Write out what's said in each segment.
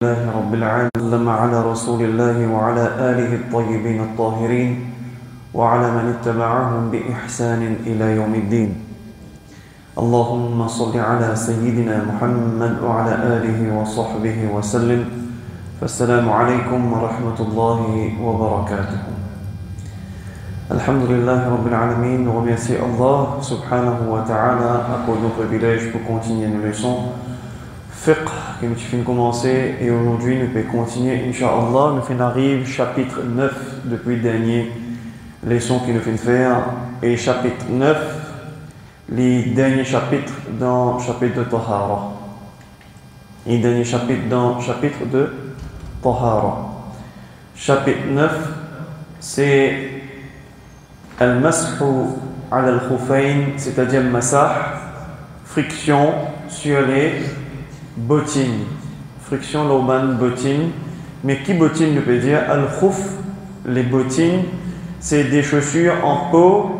لله رب العالمين على رسول الله وعلى آله الطيبين الطاهرين وعلى من اتبعهم بإحسان إلى يوم الدين. اللهم صل على سيدنا محمد وعلى آله وصحبه وسلم. فالسلام عليكم ورحمة الله وبركاته. Alhamdulillah Rabbil Alamin, nous remercions Allah subhanahu wa ta'ala à cause de notre privilège pour continuer nos leçons fiqh que nous finissons de commencer, et aujourd'hui nous pouvons continuer Inch'Allah. Nous finissons d'arriver chapitre 9 depuis le dernier leçon que nous finissons de faire, et chapitre 9 les derniers chapitres dans le chapitre de Tahara, les derniers chapitres dans le chapitre de Tahara. Chapitre 9 c'est Al-Mashu ala al-Khuffayn, c'est-à-dire Masah, friction sur les bottines. Friction, l'auban, bottines. Mais qui bottines, nous peut dire Al-Khuf, les bottines, c'est des chaussures en peau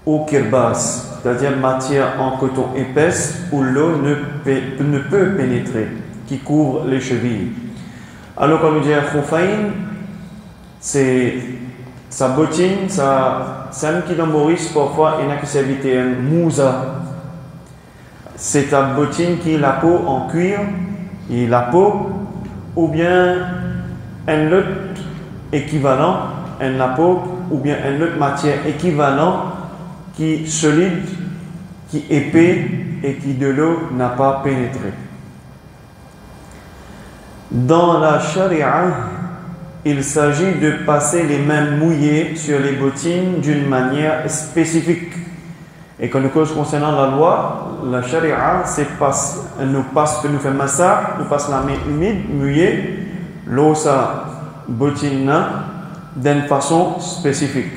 ou kirbas, c'est-à-dire matière en coton épaisse où l'eau ne peut pénétrer, qui couvre les chevilles. Alors quand on dit Khuffayn, c'est sa bottine, c'est un qui dans Maurice, parfois il y en a qui s'habite un mouza. C'est ta bottine qui est la peau en cuir, et la peau, ou bien un autre équivalent, la peau, ou bien une autre matière équivalent qui est solide, qui est épais et qui de l'eau n'a pas pénétré. Dans la charia, il s'agit de passer les mains mouillées sur les bottines d'une manière spécifique. Et quand nous cause concernant la loi, la charia, c'est nous passe que nous faisons massage, nous passe la main humide, mouillée, l'eau sa bottine d'une façon spécifique.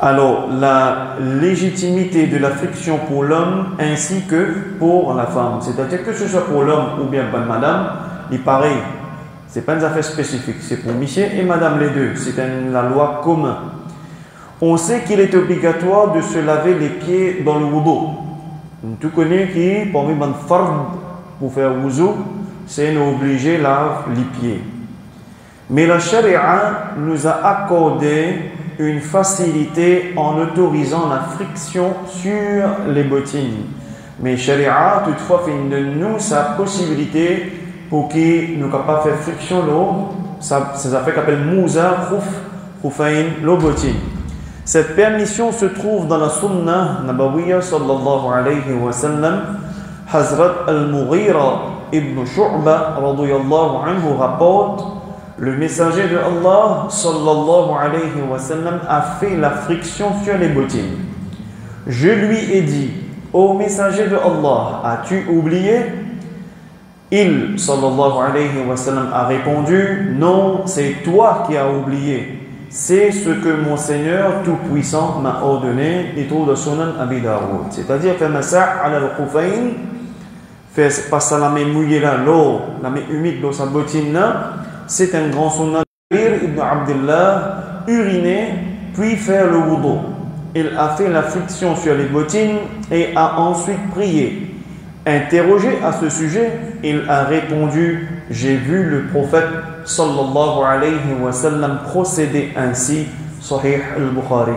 Alors, la légitimité de la friction pour l'homme ainsi que pour la femme, c'est-à-dire que ce soit pour l'homme ou bien pour madame, il est pareil. Ce n'est pas une affaire spécifique, c'est pour monsieur et madame les deux, c'est la loi commune. On sait qu'il est obligatoire de se laver les pieds dans le wudu. Tout connaît qui, parmi les fard pour faire wudu, c'est obligé de laver les pieds. Mais la charia nous a accordé une facilité en autorisant la friction sur les bottines. Mais charia, toutefois, fait de nous sa possibilité pour qu'il nous capable de faire friction l'eau, ça fait qu'on appelle mouza, khuffayn, l'eau bottine. Cette permission se trouve dans la Sunnah Nabawiyya sallallahu alayhi wa sallam. Hazrat al-Mughira ibn Shu'ba radiyallahu anhu rapporte: le messager de Allah sallallahu alayhi wa sallam a fait la friction sur les bottines. Je lui ai dit: ô messager de Allah, as-tu oublié? Il, sallallahu alayhi wa sallam, a répondu: non, c'est toi qui as oublié. C'est ce que mon Seigneur Tout-Puissant m'a ordonné, et trouve dans Sunan Abi Daoud. C'est-à-dire, faire masah ala al-Khuffayn, faire passer la main mouillée là, l'eau, la main humide dans sa bottine là, c'est un grand sunnah. Ibn Abdullah, uriner, puis faire le wudu. Il a fait la friction sur les bottines et a ensuite prié. Interrogé à ce sujet, il a répondu: j'ai vu le prophète sallallahu alayhi wa sallam procéder ainsi. Sahih al-Bukhari.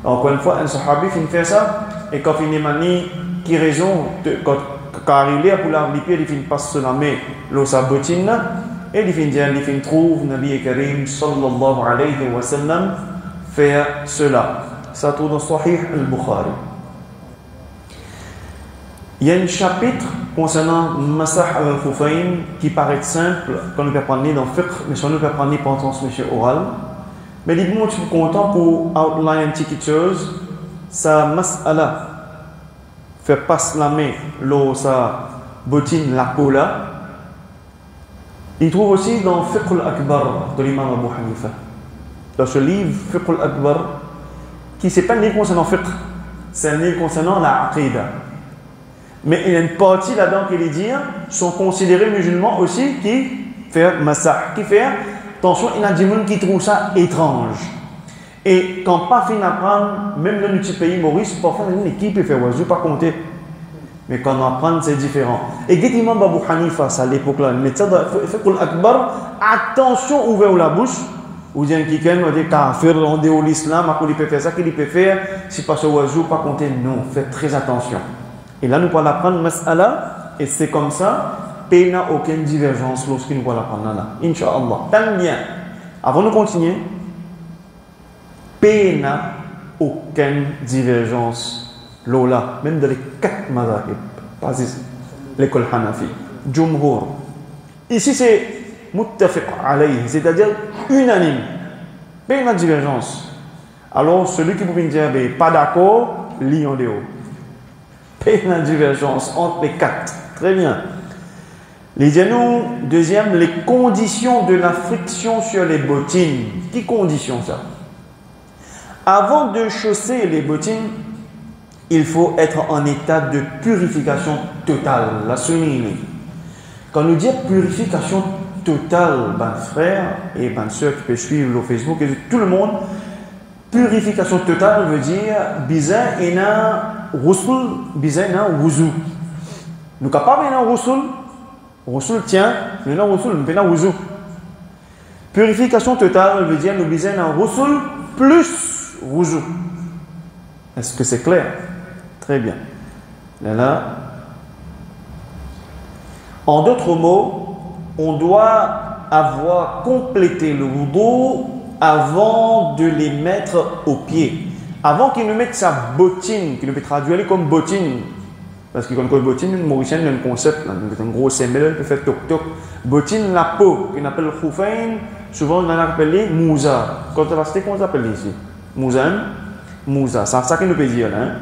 Encore une fois, un sahabi fait ça, et quand il est qui raison, quand il est pour laver les pieds, il fait passer la main, l'eau sa bottine, et il fait trouve Nabi Karim sallallahu alayhi wa sallam faire cela. Ça trouve dans Sahih al-Bukhari. Il y a un chapitre concernant Masah al-Khuffayn qui paraît simple quand nous apprenons dans le fiqh, mais si nous apprenons par transmission orale. Mais il est suis content pour outline une petite chose. Sa mas'ala, faire passer la main, l'eau, sa bottine, la peau là. Il trouve aussi dans Fiqh al-Akbar de l'imam Abu Hanifa. Dans ce livre, Fiqh al-Akbar, qui n'est pas un livre concernant fiqh, c'est un livre concernant la aqidah. Mais il y a une partie là-dedans qui les dit sont considérés musulmans aussi qui font massah, qui fait attention, il y a des gens qui trouvent ça étrange. Et quand pas fin d'apprendre, même dans notre pays Maurice, parfois une équipe peut faire oiseau, pas compter. Mais quand on apprend, c'est différent. Et Imam Abu Hanifa, à l'époque-là, le médecin fait pour l'Akbar, attention, ouvert la bouche. Ou bien quelqu'un va dire kafir, on dit l'islam, il peut faire ça, qu'il peut faire, si pas ce oiseau, pas compter. Non, faites très attention. Et là, nous allons apprendre mas'ala, et c'est comme ça, il n'y a aucune divergence lorsque nous allons apprendre là. Inch'Allah. Tant bien. Avant de continuer, il n'y a aucune divergence. Lola, même dans les 4 mazahib, pas l'école Hanafi, Jumhur. Ici, c'est muttafiq alayhi, c'est-à-dire unanime. Pas une divergence. Alors, celui qui vous dire pas d'accord, lit en déo. Pas une divergence entre les 4. Très bien. Les genoux, deuxième, les conditions de la friction sur les bottines. Qui conditions ça? Avant de chausser les bottines, il faut être en état de purification totale. La souligne. Quand nous disons purification totale, ben frère et ben soeur qui peuvent suivre le Facebook, et tout le monde, purification totale veut dire bizarre et na rousul, bizarre et na wuzu. Nous capables de na rousul, rousul tient, nous na rousul, nous na wuzu. Purification totale veut dire nous bizarre na rousul plus wuzu. Est-ce que c'est clair? Très bien. Là. En d'autres mots, on doit avoir complété le wudu avant de les mettre aux pieds. Avant qu'il nous mette sa bottine, qu'il nous peut traduire comme bottine. Parce que quand on bottine, une mauricienne a un concept, un gros semelle, peut faire toc-toc. Bottine, la peau, qu'on appelle khoufain, souvent on l'a appelé mouza. Quand on va citer, comment on l'appelle ici? Mouzan, mouza. C'est ça qu'il nous peut dire. Hein?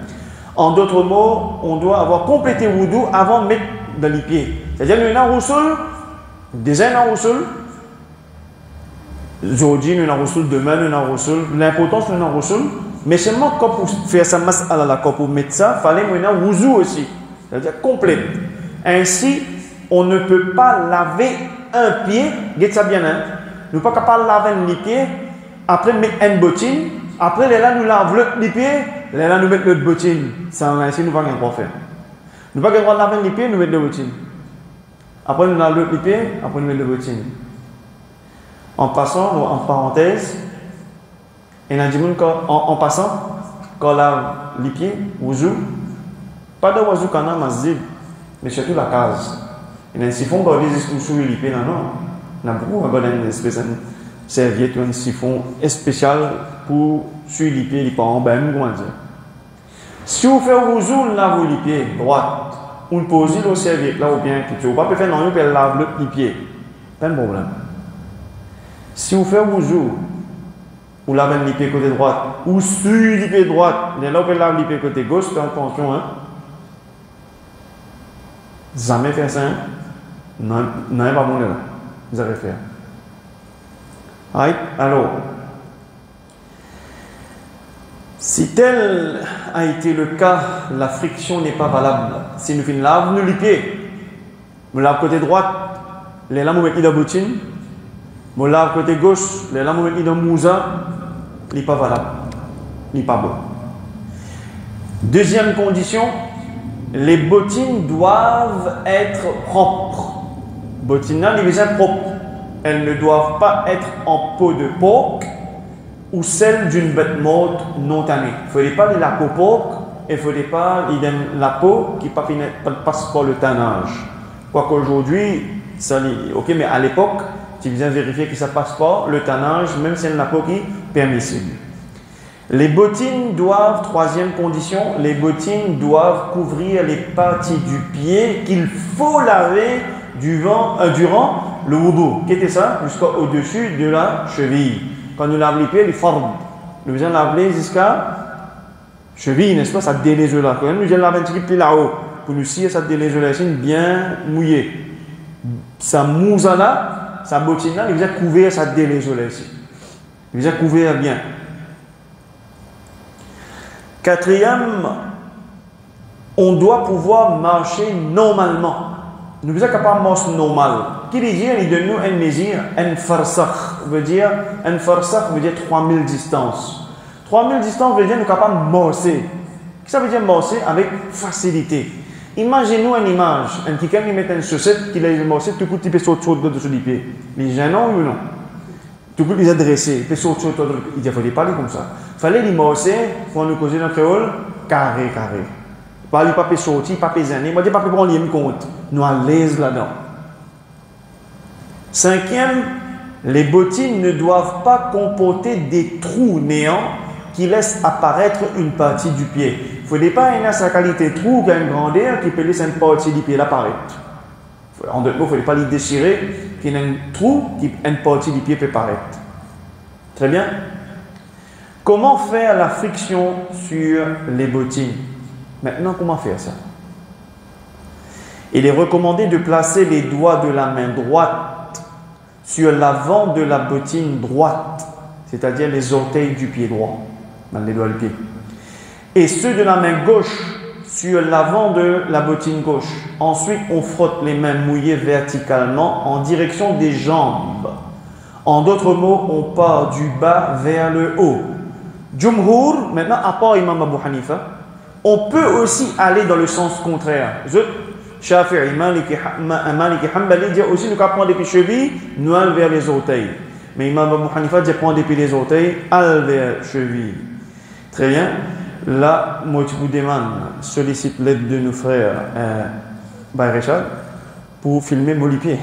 En d'autres mots, on doit avoir complété le wudu avant de mettre dans les pieds. C'est-à-dire, nous avons un roussoul, déjà nous avons un roussoul, aujourd'hui nous avons un roussoul, demain nous avons un roussoul, l'importance nous avons un roussoul, mais seulement quand pour faire sa masse à la quand pour mettre ça, il fallait nous avoir un wudu aussi, c'est-à-dire complet. Ainsi, on ne peut pas laver un pied, regarde ça bien, hein? Nous ne pouvons pas laver les pieds, après mettre une bottine, après là nous lavons les pieds, là nous mettons l'autre bottine, ça ainsi nous ne pouvons pas faire. Nous ne pouvons pas laver les pieds, nous mettons l'autre bottine. Après, nous avons l'autre pied, après, nous mettons le bottine. En passant, en parenthèse, et en passant, quand on lave les pieds, ouzou, pas de ouzou qu'on a mazib, mais surtout la case. Et un siphon, quand on dit sous les pieds, non. On a beaucoup de serviettes ou un siphon spécial pour suivre les pieds, les parents, ben, comment dire. Si vous faites ouzou, on lave les pieds, droite. On pose le serviette là ou bien que tu ne peux pas faire non, on peut laver les pieds. Pas de problème. Si vous faites wuzu, ou lavez les pieds côté droit, ou sur les pieds droit, là on peut laver les pieds côté gauche, faites attention. Hein. Jamais faire ça. Non, non, pas bon là. Vous allez faire. Right? Alors, si tel a été le cas, la friction n'est pas valable. Si nous faisons lave, nous les pieds. Nous lave côté droit, les lames mettent dans bottine. Nous lave côté gauche, les lames mettent dans mouza. Il n'est pas valable. Il n'est pas bon. Deuxième condition, les bottines doivent être propres. Bottines là, ils sont propres. Elles ne doivent pas être en peau de porc ou celle d'une bête morte non tannée. Il ne faudrait pas de la peau porc et il ne faudrait pas la peau qui ne passe pas le tannage. Quoique aujourd'hui, ça ok, mais à l'époque, tu viens vérifier que ça ne passe pas le tannage, même si c'est la peau qui est permissible. Les bottines doivent, troisième condition, les bottines doivent couvrir les parties du pied qu'il faut laver durant le wudu. Qu'est-ce que ça? Jusqu'au-dessus de la cheville. Quand nous lavons les pieds, les formes. Nous devons laver jusqu'à cheville, n'est-ce pas? Ça délaisse là. Quand nous devons laver un petit peu là-haut, pour nous scier, ça délaisse là, bien mouillé. Ça mousse là, sa bottine là, il vient couvrir, ça délaisse là ici. Il vient couvrir bien. Quatrième, on doit pouvoir marcher normalement. Nous sommes capables de marcher normal. Qui dit dire, il donne nous un désir, un farsakh veut dire 3000 distances. 3000 distances veut dire nous sommes capables de marcher. Qu'est-ce que ça veut dire marcher avec facilité? Imaginez-nous une image. Un petit qui met une chaussette, qui a une chaussette, tout le coup, il peut sauter au-dessus du pied. Les gênants ou non? Tout le coup, ils adressés, il peut sauter au-dessus. Il ne fallait pas aller comme ça. Il fallait les mosser, pour nous causer notre créole, carré. Pas les papiers sortis, papiers zénés. Moi, je ne pas prendre les compte. Nous à l'aise là-dedans. Cinquième, les bottines ne doivent pas comporter des trous néants qui laissent apparaître une partie du pied. Il ne faut pas avoir sa qualité trou qui a une grandeur qui peut laisser une partie du pied apparaître. En d'autres mots, il ne faut pas les déchirer, qu'il y ait un trou qui une partie du pied peut apparaître. Très bien. Comment faire la friction sur les bottines? Maintenant, comment faire ça? Il est recommandé de placer les doigts de la main droite sur l'avant de la bottine droite, c'est-à-dire les orteils du pied droit, les doigts du pied, et ceux de la main gauche sur l'avant de la bottine gauche. Ensuite, on frotte les mains mouillées verticalement en direction des jambes. En d'autres mots, on part du bas vers le haut. Jumhur, maintenant, à part Imam Abu Hanifa, on peut aussi aller dans le sens contraire. Shafi'i, Maliki, Hanbali dit aussi nous pouvons prendre depuis les chevilles, nous aller vers les orteils. Mais Imam Abu Hanifa dit prendre depuis les orteils, aller vers les chevilles. Très bien. Là, moi je vous demande, sollicite l'aide de nos frères Richard pour filmer mon pied.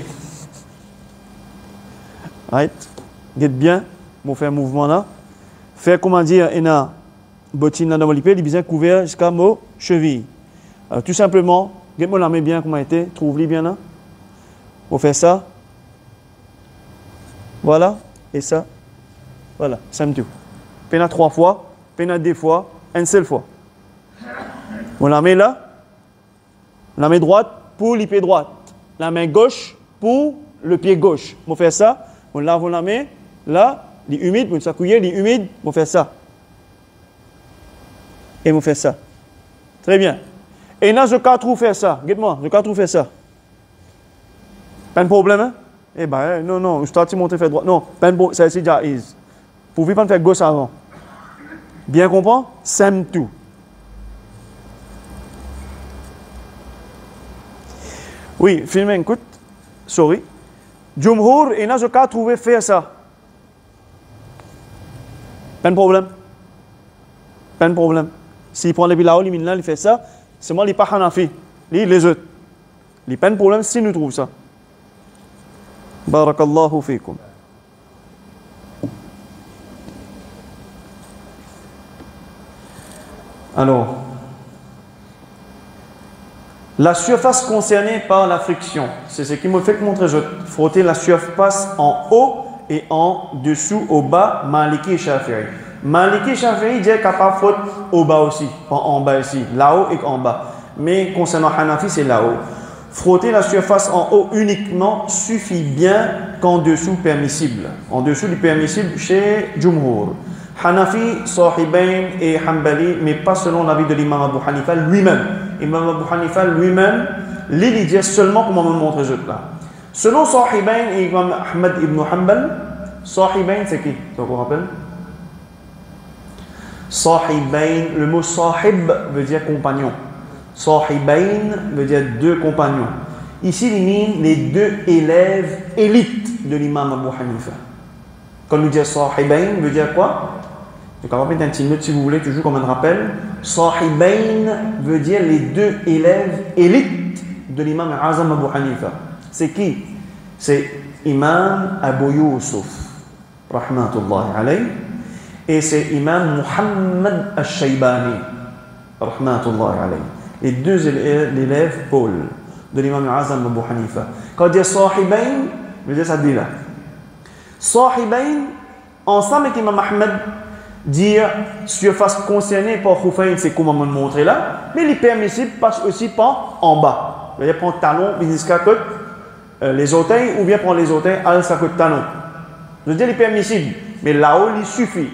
Right? Get bien, on fait un mouvement là. Faire comment dire, une bottine dans mon pied, il est bien couvert jusqu'à mon cheville. Alors, tout simplement, get-moi la main bien comment était, trouve-les bien là. On fait ça. Voilà, et ça. Voilà, ça me tout. Peine 3 fois, peine 2 fois, une seule fois. On la met là. La main droite pour le pied droit. La main gauche pour le pied gauche. On fait ça. On lave la main. Là, les humides, on s'accouille, les humides, on fait ça. Et on fait ça. Très bien. Et là, je peux trouver faire ça. Regarde-moi, je peux trouver faire ça. Pas de problème, hein? Eh bien, non, je t'ai montré faire droit. Non, pas de problème, c'est déjà easy. Vous pouvez pas faire gauche avant. Bien comprendre? Sème tout. Oui, filmez, écoute. Sorry. Jumhur, et là, je peux trouver faire ça. Pas de problème. Pas de problème. S'il prend les bilao, il fait ça. C'est moi, il n'est pas Hanafi. Les autres. Il n'y a pas de problème si nous trouvons ça. Barakallahu fikum. Alors, la surface concernée par la friction, c'est ce qui me fait montrer, je frotter la surface en haut et en dessous, au bas, Maliki et Shafi'i. Maliki et Shafi'i dit capable de frotter au bas aussi, pas en bas ici, là-haut et en bas. Mais concernant Hanafi, c'est là-haut. Frotter la surface en haut uniquement suffit bien qu'en dessous permissible. En dessous du permissible chez Jumhur. Hanafi, Sahibain et Hanbali, mais pas selon l'avis de l'imam Abu Hanifa lui-même. Imam Abu Hanifa lui-même, il dit seulement comme on me montre là. Selon Sahibain et Imam Ahmad ibn Hanbal, Sahibain c'est qui? Ça vous rappelle? Sahibain, le mot sahib veut dire compagnon. Sahibain veut dire 2 compagnons. Ici, il mine les 2 élèves élites de l'imam Abu Hanifa. Quand nous disons Sahibain, veut dire quoi? Je vais rappeler un petit note si vous voulez, toujours comme un rappel. Sahibain veut dire les 2 élèves élites de l'imam Azam Abu Hanifa. C'est qui? C'est Imam Abu Yusuf, rahmatullahi alayhi, et c'est Imam Muhammad al-Shaybani, rahmatullahi alayhi. Les 2 élèves Paul de l'imam Azam Abu Hanifa. Quand on dit Sahibain, veut dire ça dit là. Sahibain, ensemble avec Imam Ahmed, dire surface concernée par Khoufain, c'est comme on me montre là, mais les permissibles passent aussi par en bas. Vous voyez, prendre talon, jusqu'à côté, les orteils, ou bien prendre les orteils, à sa côté talon. Je veux dire les permissibles, mais là-haut, il suffit.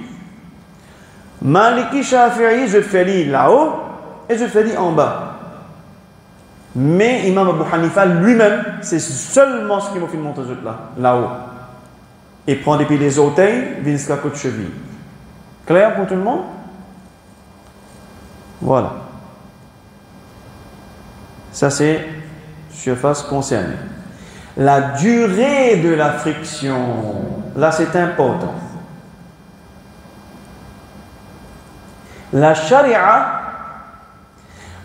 Maliki Shafi'i, je fais lire là-haut, et je fais lire en bas. Mais Imam Abu Hanifa lui-même, c'est seulement ce qu'il m'a fait montrer là-haut. Et prend depuis les orteils, jusqu'à côté de cheville. Clair pour tout le monde? Voilà. Ça, c'est surface concernée. La durée de la friction, là, c'est important. La charia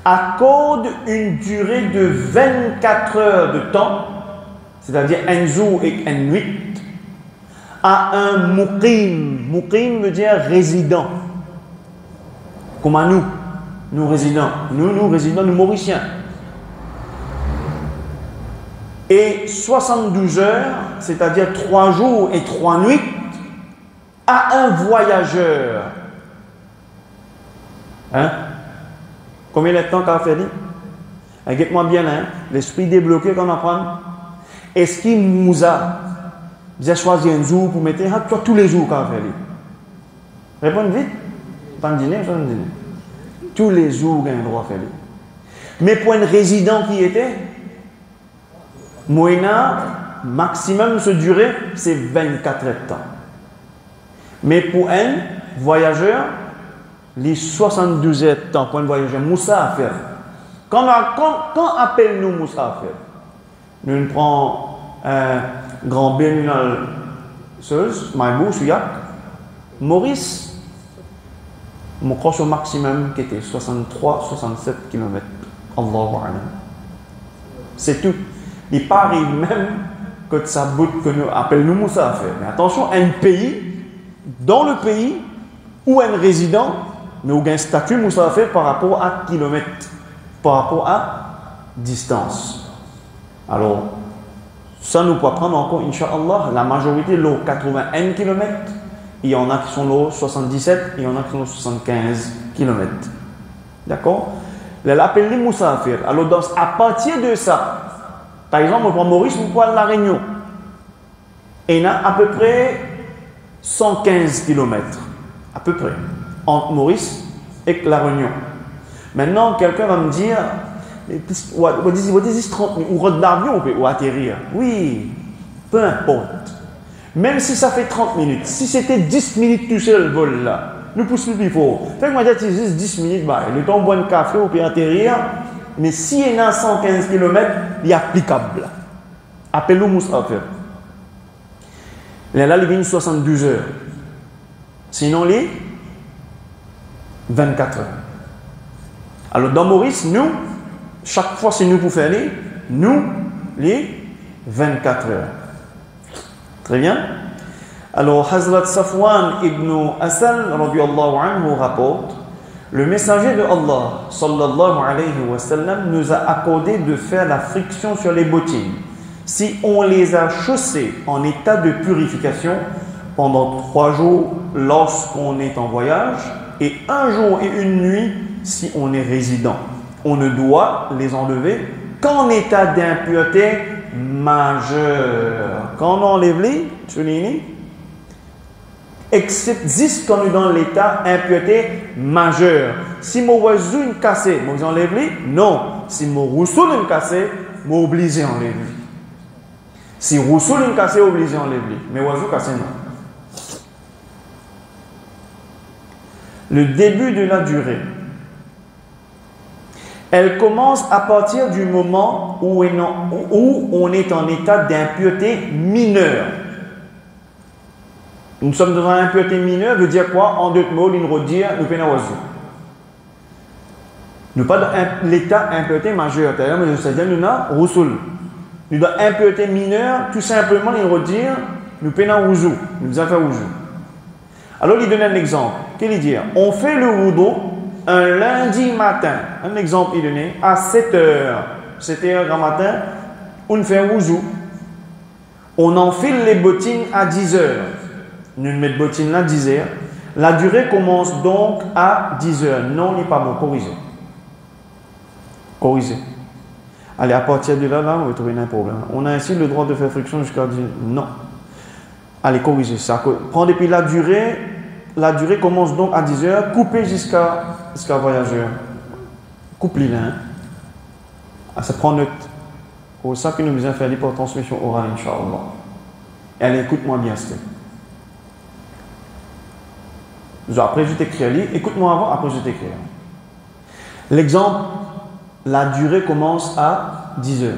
accorde une durée de 24 heures de temps, c'est-à-dire un jour et une nuit, à un muqim. Muqim veut dire résident. Comme à nous résidents. Nous résidents, nous Mauriciens. Et 72 heures, c'est-à-dire 3 jours et 3 nuits, à un voyageur. Hein? Combien de temps qu'a fait? Regarde-moi bien, hein? L'esprit débloqué qu'on apprend. Est-ce qu'il nous a choisi un jour pour mettre tous les jours qu'a fait? Répondez vite. Pas de dîner, tous les jours, il y a un droit à faire. Mais pour un résident qui était, moyennant maximum se durer, c'est 24 heures de temps. Mais pour un voyageur, les 72 heures de temps pour un voyageur, Moussa à faire. Quand appelle-nous Moussa à faire? Nous prenons un grand béninal, Maïbou, Souyak, Maurice, mon croche au maximum qui était 63-67 km. Allahu A'lam. C'est tout. Il paraît même que ça bout que nous appelle-nous Moussa à faire. Mais attention, un pays, dans le pays où un résident, nous avons un statut Moussa à faire par rapport à kilomètres, par rapport à distance. Alors, ça nous peut prendre encore, Inch'Allah, la majorité, l'eau 81 km. Il y en a qui sont l'eau 77, il y en a qui sont l'eau 75 km. D'accord? L'appel de Moussa à faire. Alors, à partir de ça, par exemple, on prend Maurice, on prend la Réunion. Et il y a à peu près 115 km. À peu près. Entre Maurice et la Réunion. Maintenant, quelqu'un va me dire, what is 30 minutes? Ou rôde d'avion ou atterrir? Oui, peu importe. Même si ça fait 30 minutes, si c'était 10 minutes tout seul le vol là, nous poussons plus fort. Fait que moi j'ai juste 10 minutes, bah, le temps de boire un café ou peut atterrir, mais si il y a 115 km, il est applicable. Appelez-nous Moussa à faire. Là, il y a 72 heures. Sinon, les 24 heures. Alors, dans Maurice, nous, chaque fois, c'est nous pour faire les 24 heures. Très bien. Alors, Hazrat Safwan ibn Asal, radiyallahu anhu, rapporte, le messager de Allah, sallallahu alayhi wa sallam, nous a accordé de faire la friction sur les bottines. Si on les a chaussées en état de purification pendant 3 jours lorsqu'on est en voyage et 1 jour et 1 nuit si on est résident. On ne doit les enlever qu'en état d'impureté majeure. Quand on enlève les, excepte quand on est dans l'état impureté majeure. Si mon oiseau est cassé, vous enlève les? Non. Si mon rousseau est cassé, vous obligé à enlever. Si rousseau est cassé, vous obligé à enlever. Mais oiseau cassé, non. Le début de la durée. Elle commence à partir du moment où on est en état d'impureté mineure. Nous sommes dans une impureté mineure, veut dire quoi? En 2 mots, il nous redire, nous peinons oiseau. Nous pas dans l'état impureté majeure, c'est-à-dire nous avons roussoul. Nous dans impureté mineure, tout simplement, il nous redire, nous peinons oiseau, nous avons fait oiseau. Alors, il donne un exemple. Qu'est-ce qu'il dit? On fait le wudu un lundi matin. Un exemple, il donne à 7 heures. 7 heures grand matin, on fait un wudu. On enfile les bottines à 10 heures. Nous mettons bottines à 10 heures. La durée commence donc à 10 heures. Non, il n'est pas bon. Corrigez. Corrigez. Allez, à partir de là, on va trouver un problème. On a ainsi le droit de faire friction jusqu'à 10 heures. Non. Allez, corrigez ça. Prends depuis la durée. La durée commence donc à 10 heures. Coupez jusqu'à voyageur. Coupe-les là. Hein. Ça prend note. C'est ça que nous besoin faire pour transmission orale, Inch'Allah. Et allez, écoute-moi bien, Steph. Après, je t'écris. Écoute-moi avant, après, je t'écris. L'exemple, la durée commence à 10 heures.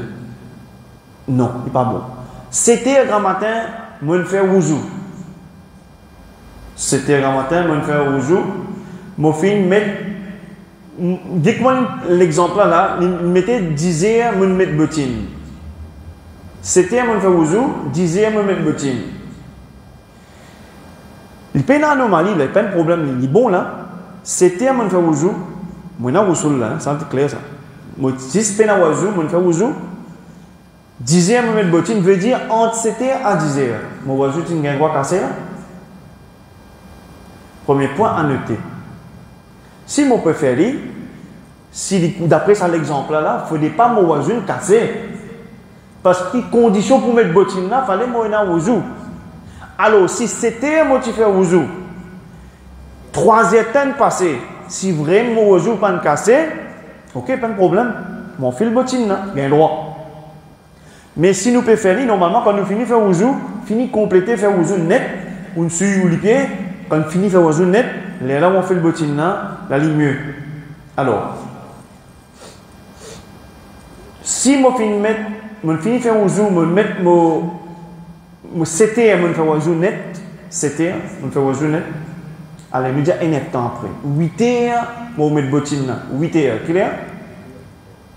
Non, c'est pas bon. 7 heures grand matin, moi, je fais wuzu. 7 heures grand matin, moi, je fais wuzu. Mon film met. Dites-moi l'exemple là, mettez 10 heures, moi, je mets bottine. 7 heures, moi, je fais wuzu. 10 heures, moi, je mets bottine. Il n'y a pas d'anomalie, il n'y a pas de problème. Il est bon là. 7 heures, moi, je fais wuzu. Moi, je suis là, ça c'est clair ça. Moi, si je fais wuzu, moi, je fais wuzu. 10 heures, je mets bottine, veut dire entre 7 heures à 10 heures. Mon wuzu, tu n'as pas cassé là. Premier point à noter. Si mon préféré, si d'après ça l'exemple là, il ne faut pas mon wuzu casser. Parce que condition pour mettre bottine là, il fallait moi un wuzu. Alors, si 7 heures, moi, tu fais wuzu. 3 heures temps passé. Si vraiment mon wuzu pas cassé, ok, pas de problème. Mon fil bottine là, il y a un droit. Mais si nous préférons, normalement, quand nous finissons de faire wuzu, finissons compléter, faire wuzu net, ou nous suivons les pieds, quand nous finissons de faire wuzu net, là où on fait le bottine là, la ligne mieux. Alors, si je finis de faire wuzu, je mets mon 7 heures, je fais wuzu net, 7 heures, je fais wuzu net, allez, nous disons un temps après. 8 heures, je mets le bottine là, 8 heures, clair?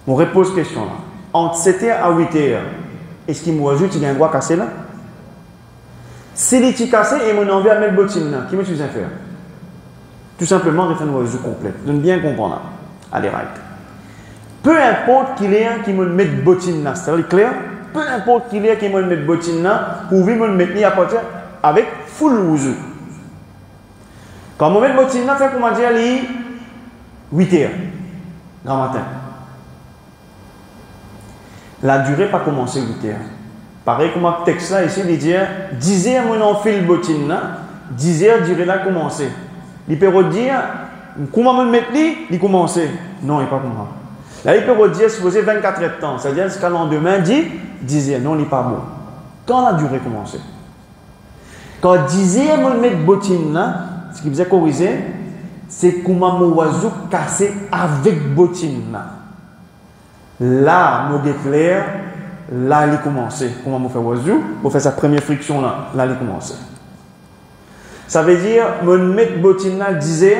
On repose question là. Entre 7 heures à 8 heures, est-ce qu'il m'a ajouté, il y a un droit cassé là? Si il est cassé et mon envie à mettre le bottine là, qui me suis faire? Tout simplement, je fais une oiseau complète. Je bien comprendre là. Allez, right. Peu importe qu'il y ait qui me met le bottine là, c'est clair? Peu importe qu'il y ait qui me met le bottine là, pour me mettre à partir avec full oiseau. Quand on met le bottine là, fait comment dire, 8 heures, grand matin. La durée pas commencé 8 heures. Pareil comme le texte là, ici, il dit 10 heures, on fait le bottine là, 10 heures, durée là commencé. Il peut dire, comment me mettre il commencé. Non, il n'est pas comment. Là, il peut dire, supposé 24 heures de temps, c'est-à-dire jusqu'à le lendemain, 10 heures. Non, il n'est pas bon. Quand la durée commencé? Quand 10 heures, on met le bottine là, ce qui vous a corrigé, c'est comment mon oiseau cassé avec bottine là. Là, mon clair, là, il a commencé. Comment on fait oiseau? On fait sa première friction là. Là, il a commencé. Ça veut dire, je mets bottine là 10 heures.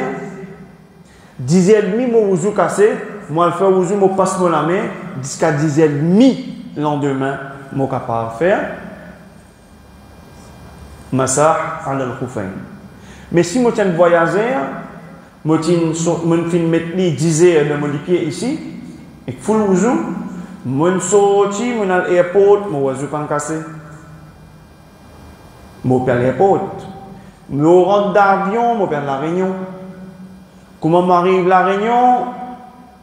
10 heures et demie, mon oiseau cassé. Moi, je fais oiseau, je passe la main. Jusqu'à 10 heures et demie, le lendemain, je suis capable de faire. Massah al-Khufayn. Mais si je tiens de voyager, je finis mettre 10 heures dans mon pied ici. Et full oiseau, je sorti, je à l'aéroport, je oiseau pas cassé. Je vais à l'aéroport. Je rentre d'avion, je vais à la Réunion. Comment m'arrive à la Réunion,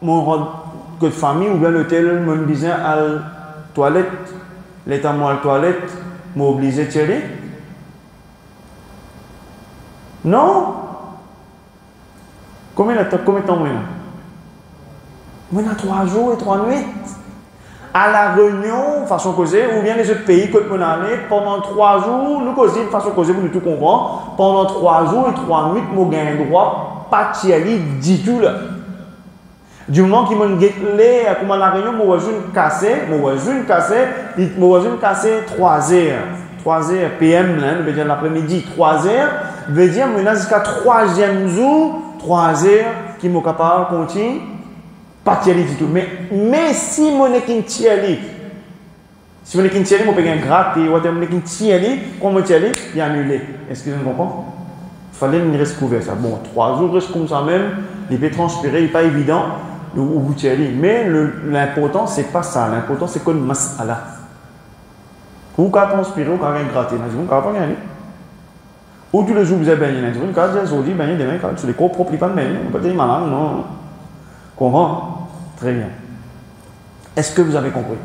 je rentre de famille ou bien l'hôtel, je me disais à la toilette, l'état moi à la toilette, je suis obligé de tirer. Non. Combien de temps moi? Moi, il y a 3 jours et 3 nuits. À la Réunion, façon causée, ou bien les autres pays que nous allons pendant 3 jours, nous causons de façon causée, pour nous tout comprendre. Pendant 3 jours et 3 nuits, nous avons droit, pas de tirer du tout là. Du moment qu'ils m'ont dit, comme à la Réunion, mon voisin cassé, 3 heures. 3 heures PM, veut dire l'après-midi, 3 heures, veut dire, maintenant jusqu'à 3e jour, 3 heures, qui m'ont capable de continuer. Pas tirer du tout. Mais si mon équipe tire, si mon équipe tire, je peux gagner gratter, ou mon équipe tire, quand mon tire, il est annulé. Est-ce que vous comprenez? Il fallait me rester couvert ça. Bon, 3 jours, reste comme ça même, il peut transpirer, il n'est pas évident, ou vous tirez. Mais l'important, ce n'est pas ça. L'important, c'est qu'on masse à là. Ou quand transpirer, ou quand on gratter, vous ne pouvez pas gagner. Ou tous les jours, vous avez baigné, vous ne pouvez pas baigner demain, sur les corps propres, il n'y a pas de baigner, on peut pas dire malade, non. Comprends? Très bien. Est-ce que vous avez compris?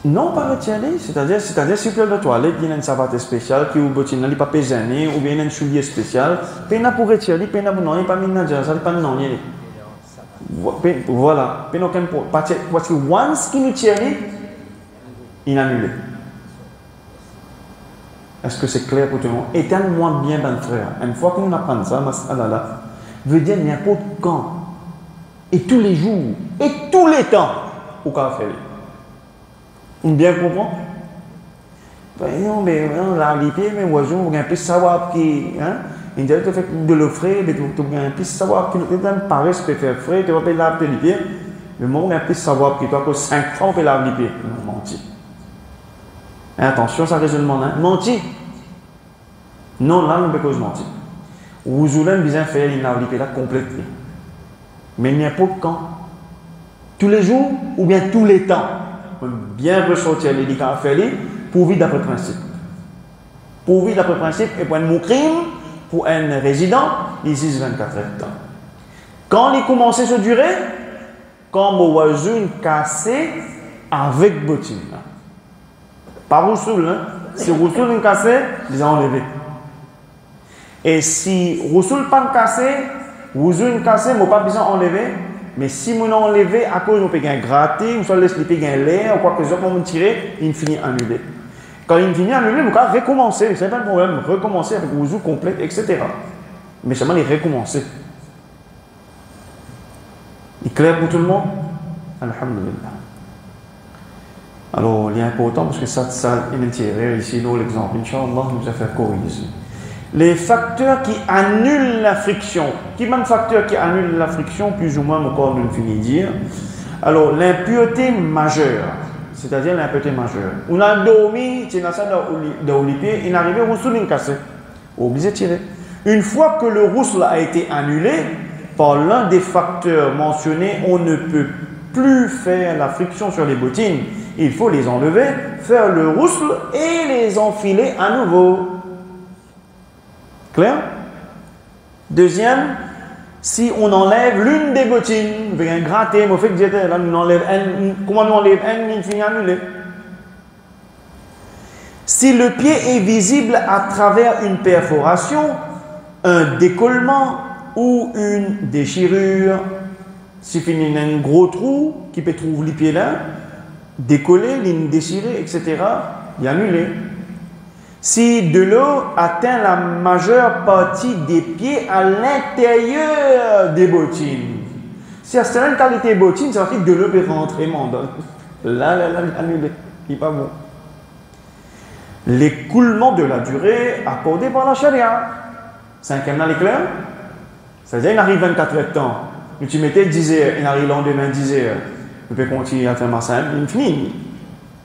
Non, pas retirer. C'est-à-dire, si vous avez une toilette, il y a une savate spéciale qui vous n'a pas pesé, ou bien un soulier spécial, il y a pour retirer, il y a pour non, il n'y a pas mis ça, il n'y a pas de non. Voilà. Parce que once qui nous tient, il annule. Est-ce que c'est clair pour tout le monde? Et tellement bien, ben frère. Une fois que nous apprenons ça, mas'ala, veut dire n'importe quand, et tous les jours, et tous les temps, au cas faire. On bien comprend? Ben non, mais on l'a lié, mais oiseau, on a un peu savoir qui, hein? Il dit que fait de l'offrir, mais tu as un peu savoir qui nous paraît se faire frais, tu vas payer la lié, mais moi on a un peu savoir qui toi que 5 francs payer la lié. Non, menti. Attention, ça raisonnement là, menti. Non, là, on peut cause mentir. Vous voulez bien faire une lié là complètement. Mais n'importe quand, tous les jours ou bien tous les temps, bien ressortir les dictats à faire pour vivre d'après principe. Pour vivre d'après principe et pour un crime, pour un résident, il 24 temps. Quand il commence à se durer, quand mon oiseau cassé avec bottine. Pas Roussoul, hein? Si Roussoul est cassé, ils ont enlevé. Et si Roussoul pas cassé, Roussoul cassé, je n'ai pas besoin d'enlever. Mais si on enlevé à cause de gratter, ou soit laisser l'air, ou quoi que ce soit, pour me tirer, il finit annulé. Quand il finit annulé, on peut recommencer. Ce n'est pas un problème. Recommencer avec Roussoul complet, etc. Mais seulement il recommencer. Il est clair pour tout le monde? Alhamdulillah. Alors, il est important parce que ça est intérêt ici, dans l'exemple. Inch'Allah, nous a fait corriger. Les facteurs qui annulent la friction. Qui sont les facteurs qui annulent la friction, plus ou moins, encore nous finit de dire. Alors, l'impureté majeure, c'est-à-dire l'impureté majeure. On a dormi, c'est dans ça dans les pieds, il est arrivé, le roussoul est cassé. Obligé de tirer. Une fois que le roussoul a été annulé, par l'un des facteurs mentionnés, on ne peut plus faire la friction sur les bottines. Il faut les enlever, faire le roussoul et les enfiler à nouveau. Clair? Deuxième, si on enlève l'une des bottines, avec un gratté, on fait que là, on enlève comment on enlève il finit annulé. Si le pied est visible à travers une perforation, un décollement ou une déchirure, s'il finit un gros trou qui peut trouver les pieds là, décoller, ligne déchirée, etc., il est annulé. Si de l'eau atteint la majeure partie des pieds à l'intérieur des bottines, si à certaines qualités de bottines, ça veut dire que de l'eau peut rentrer, là, annulé, il n'est pas bon. L'écoulement de la durée accordée par la charia. Cinquième, là, clair? C'est-à-dire, il arrive 24 heures de temps. Tu mettais 10 heures, il arrive le lendemain 10 heures. Je peux continuer à faire ma simple, il finit.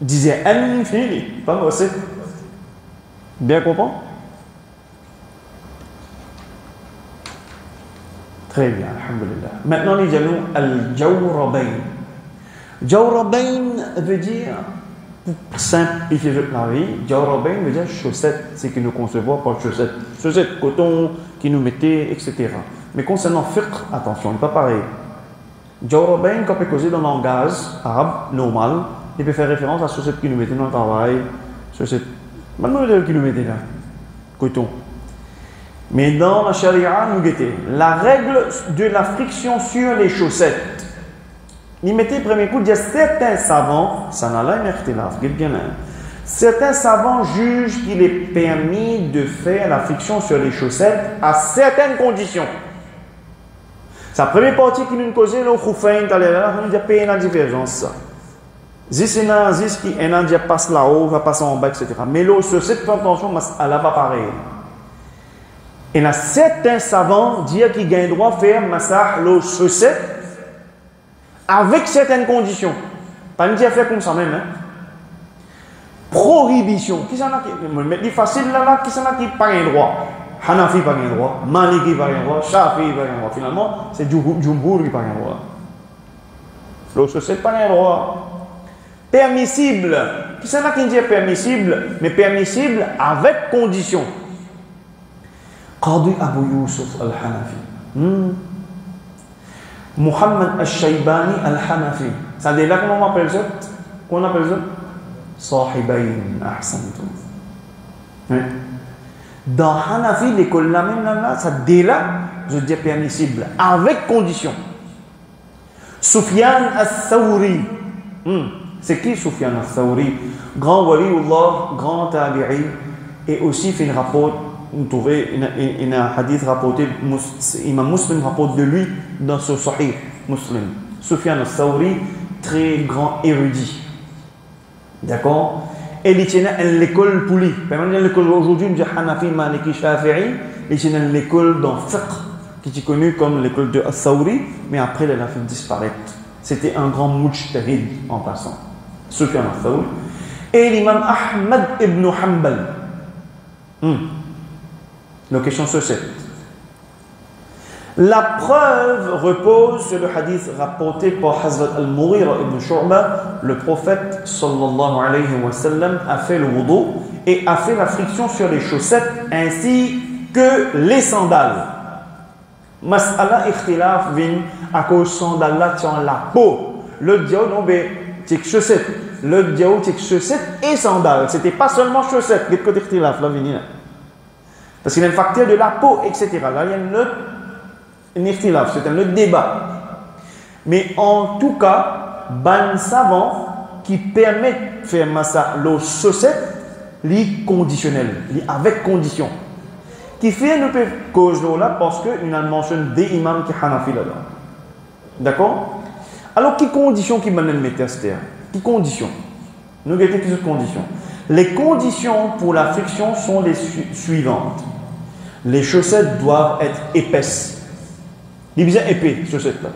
10 heures, il finit. Pas moi, c'est. Bien comprendre? Très bien, alhamdulillah. Maintenant, les jalous, al-jawrabayn. Jawrabayn veut dire, pour simplifier la vie, jawrabayn veut dire chaussette, c'est que nous concevons par chaussette. Chaussette, coton, qui nous mettait, etc. Mais concernant fiqh, attention, il n'est pas pareil. Jawrabayn, quand on peut causer dans le langage arabe normal, il peut faire référence à chaussette qui nous mettait dans le travail, chaussette. Maintenant, qui nous mettait là, coton. Mais dans la charia, nous guettons la règle de la friction sur les chaussettes. Il mettait premier coup, il y a certains savants, ça n'a pas bien certains savants jugent qu'il est permis de faire la friction sur les chaussettes à certaines conditions. Sa première partie qui nous causait, le khoufain, on dit qu'il y a une divergence. Zis qui passe là-haut, va passer en bas, etc. Mais là, sur cette attention, elle va pas pareil. Et il y a certains savants disent qu'ils gagnent le droit de faire massage le chaussette avec certaines conditions. Pas une faire comme ça même. Hein. Prohibition. Qui s'en a qui facile là, qui s'en a qui pas un droit. Hanafi pas un droit, Maliki pas un droit, Shafi pas un droit. Finalement, c'est Jumbour qui pas un droit. Le chaussette pas un droit. Permissible. Qui s'en a qui dit permissible, mais permissible avec condition. Qadi Abu Yusuf al-Hanafi. Muhammad al-Shaybani al-Hanafi. Ça dit là comment on appelle ça? Qu'on appelle ça? Sahibayn ahsantum. Dans Hanafi, l'école la même là, ça dit là, je dis permissible, avec condition. Sufyan al-Thawri. C'est qui Sufyan al-Thawri? Grand waliullah, grand tabi'i, et aussi fait une rapport, vous trouvez un hadith rapporté, Imam Muslim rapporte de lui dans ce Sahih Muslim. Sufyan al-Thawri, très grand érudit. D'accord? Et il tient à l'école pour lui. L'école aujourd'hui, on dit Hanafi, Maliki, Shafi'i, il tient à l'école dans Fiqh, qui est connue comme l'école de al-Thawri, mais après elle a fait disparaître. C'était un grand mujtahid en passant. Sufyan al-Thawri. Et l'imam Ahmad ibn Hanbal. La question se cède. La preuve repose sur le hadith rapporté par Hazrat al-Mughira ibn Shu'ba. Le prophète sallallahu alayhi wa sallam a fait le wudu et a fait la friction sur les chaussettes ainsi que les sandales. Mas'ala ikhtilaf vin à cause sandales là tient la peau. Le diao non mais c'est chaussettes. Le diao c'est chaussettes et sandales. C'était pas seulement chaussettes. Qu'est-ce que ikhtilaf là vini là? Parce qu'il y a un facteur de la peau, etc. Là il y a un ikhtilaf, c'est un autre débat. Mais en tout cas, ban savant qui permet de faire massa l'eau chaussette, li conditionnel, li avec condition. Qui fait ne peut cause là parce qu'il a mentionné des imams qui Hanafi là. D'accord? Alors, qui condition qui mène le tester? Qui condition? Nous avons plusieurs conditions. Les conditions pour la friction sont les suivantes. Les chaussettes doivent être épaisses. Les bien épais, chaussettes là.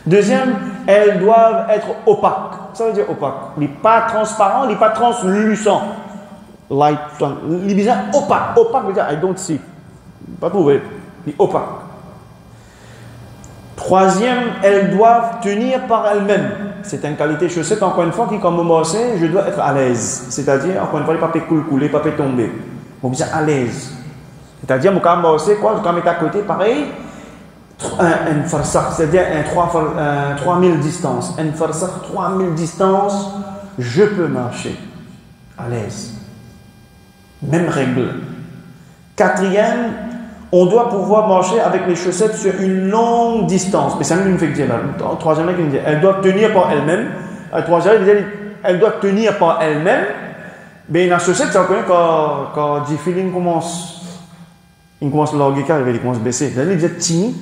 Deuxième, elles doivent être opaques. Ça veut dire opaque. Il n'est pas transparent, il n'est pas translucent. Light, il est bien opaque. Opaque veut dire I don't see. Pas trouvé. Il est opaque. Troisième, elles doivent tenir par elles-mêmes. C'est une qualité chaussette, encore une fois, qui, comme moi, je dois être à l'aise. C'est-à-dire, encore une fois, pas couler, pas tomber. On bien à l'aise. C'est-à-dire, moi, quoi, quand je à côté, pareil. Un farsakh, c'est-à-dire un 3000 distance. Un farsakh, 3000 distance, je peux marcher à l'aise. Même règle. Quatrième, on doit pouvoir marcher avec les chaussettes sur une longue distance. Mais ça nous fait dire là. Troisième, elles doivent tenir par elles-mêmes. Troisième, elles doivent tenir par elles-mêmes. Mais la chaussette, c'est encore quand le feeling commence. Il commence à larguer, il commence à baisser. Là, il dit timide.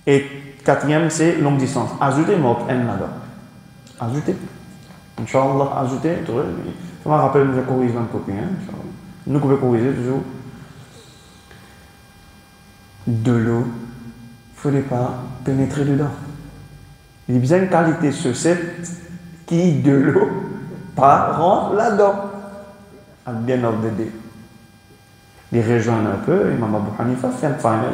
Et quatrième, c'est longue distance. Ajoutez moi N là-bas. Ajoutez. Inch'Allah, ajoutez. Je me rappelle, je corrige un copie. Nous pouvons corriger toujours. De l'eau, il ne faut pas pénétrer dedans. Il y a bien une qualité chaussette qui, de l'eau, pas rentre là-dedans. Bien ordonné. Les rejoindre un peu, Imam Abu Hanifa fait le final.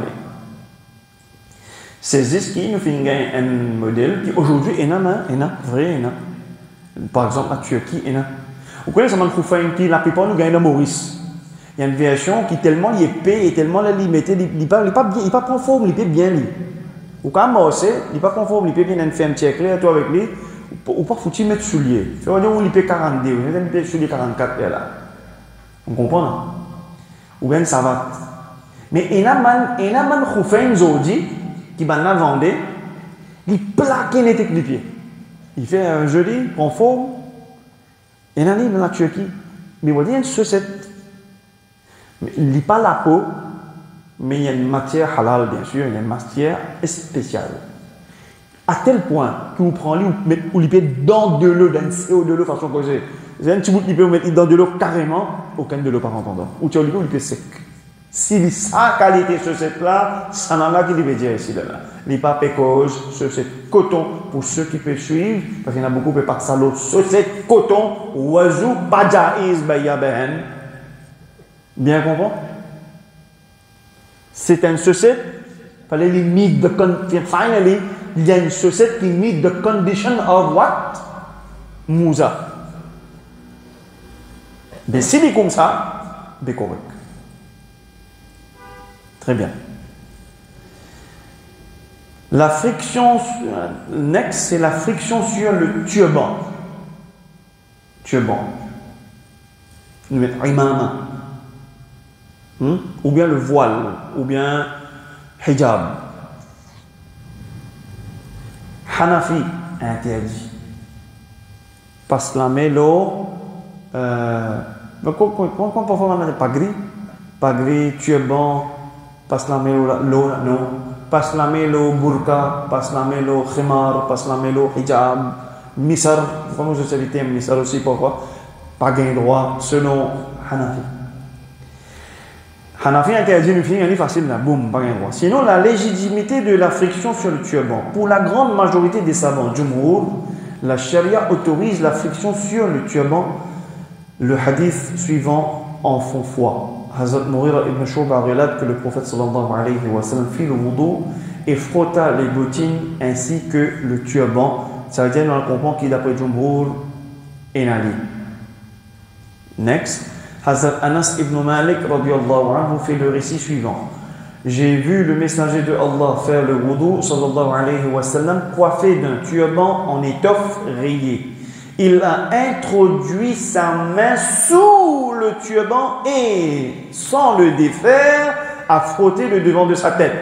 C'est ce qui nous fait un modèle qui aujourd'hui est vrai. Par exemple, la Turquie est là. Vous connaissez comment qui la plupart nous gagnent dans Maurice. Il y a une version qui tellement épais et tellement limitée, il n'est pas conforme, il est bien lui. Ou quand même, il n'est pas conforme, il est bien, il fait un petit éclair, toi avec lui, ou pas foutu mettre soulier. Il faut dire où il peut 42, il peut soulier 44 là. On comprend là? Ou bien ça va. Mais il y a un man qui qui va la vendre, il plaque net avec les pieds. Il fait un joli, prend forme. Il y en a dans la Turquie. Mais vous voyez, il y a une chaussette. Il n'y a pas la peau, mais il y a une matière halal, bien sûr, il y a une matière spéciale. À tel point que vous prenez, vous mettez dans de l'eau, dans de l'eau, façon que j'ai un petit bout qui peut mettre dans de l'eau carrément, aucun de l'eau par entendant. Ou tu as l'eau, il est sec. Si sa qualité sur cette là, ça n'en a qui veut dire ici là. Les pas pécose sur cette coton pour ceux qui peuvent suivre, parce qu'il y en a beaucoup qui peuvent pas ça l'autre. Sur cette coton, oiseau pas jaïs bayaben. Bien comprendre? C'est une chaussette. Fallait les meet the finally, il y a une chaussette qui meet the condition of what? Mouza. Mais si c'est comme ça, c'est correct. Très bien. La friction, next, c'est la friction sur le turban. Turban. Nous mettons imama. Ou bien le voile, ou bien hijab. Hanafi, interdit. Parce que la mélo, quand parfois on a pas gris, turban, parce que la mélo, non, parce que la mélo, burqa, parce que la mélo, khimar, parce que la mélo, hijab, misar, comment je sais le terme, misar aussi, pourquoi? Pas gain droit, selon Hanafi. Hanafi interdit une fille, elle est facile là, boum, pas gain droit. Sinon, la légitimité de la friction sur le turban. Pour la grande majorité des savants, Jumhur, la charia autorise la friction sur le turban. Le hadith suivant en font foi. Hazrat Mughira ibn Shu'ba relate que le prophète sallallahu alayhi wa sallam fit le wudu et frotta les bottines ainsi que le turban. Ça veut dire qu'on comprend qu'il d'après Jumhur est nali. Next, Hazrat Anas ibn Malik radiyallahu anhu fait le récit suivant. J'ai vu le messager de Allah faire le wudu sallallahu alayhi wa sallam coiffé d'un turban en étoffe rayée. Il a introduit sa main sous le turban et, sans le défaire, a frotté le devant de sa tête.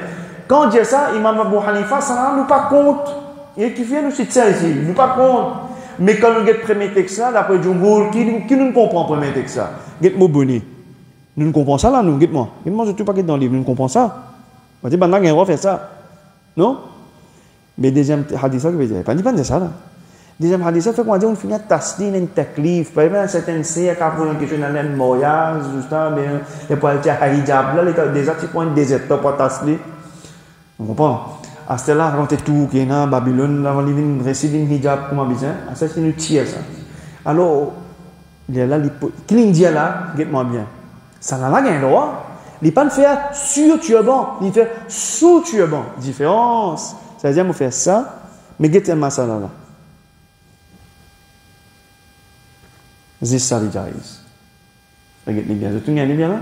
Quand on dit ça, Imam Abu Hanifa, ça ne nous pas compte. Et qui vient nous citer ça ici, nous pas compte. Mais quand nous avons le premier texte là, d'après Jumhur, qui nous comprend le premier texte là? Get-moi bonnet. Nous ne comprenons ça là, nous, get-moi. Get-moi, je ne suis pas dans le livre, nous ne comprenons ça. On dit, ben là, on va faire ça. Non? Mais deuxième hadith, ça, il pas dire ça là. Deuxième hadith, ça fait qu'on dit, on finit tasdin et taklif. Par exemple, certaines séries, quand on a quelque chose dans le moyage, justement, il faut aller à hijab là, déjà, tu prends des étapes pour tasdin. On comprend? À ce là, quand tu es tout, qui est dans Babylone, là, on a récit d'un hijab, comment bien, ça, c'est une tire ça. Alors, il y a là, qui dit là, get-moi bien. Ça n'a pas de droit. Il ne peut pas faire sur turban, il fait sous turban. Différence. Ça veut dire qu'on fait ça, mais get un ça là. C'est ça les jaïs. Regardez bien, tout le bien là.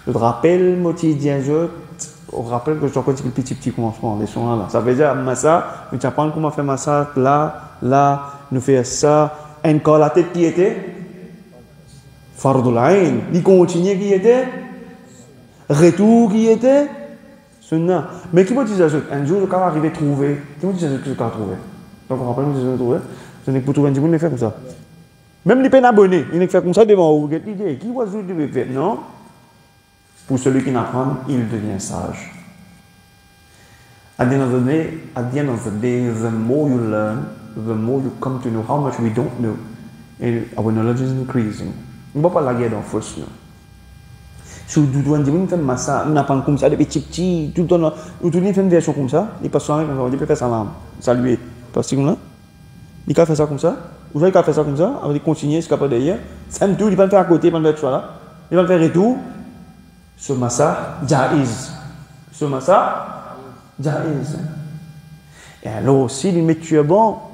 Je te rappelle, quotidien, on rappelle que je dois dire le petit commencement, les sons là. Ça veut dire, massa, tu apprends comment faire massa, là, nous faire ça. Encore la tête qui était Fardul Ain. Il continue qui était Retour qui était Sunnah. Mais qui peut dire ça? Un jour, quand arriver à trouver, qui peut dire ça que je vais trouver? Donc, on rappelle, je vais trouver. Ce n'est que pour trouver un petit peu, il fait comme ça. Même les peines abonnés, il fait comme ça devant vous. Qui va jouer de faire? Non. Pour celui qui n'apprend, il devient sage. At the end of the day, the more you learn, the more you come to know how much we don't know. And our knowledge is increasing. On ne va pas la guerre dans force. Si vous devez dire, on fait ça, on apprend comme ça, depuis petit, tout le temps, on fait une version comme ça, il passe soirée comme ça, on peut faire ça là, saluer. Parce que là, il peut faire ça comme ça, vous voyez qu'il peut faire ça comme ça, on va continuer jusqu'à derrière. Ça me tout, il va le faire à côté, il va le faire là, il va le faire retour. Ce massa, jaïz. Ce massa, jaïz. Et alors aussi, il met turban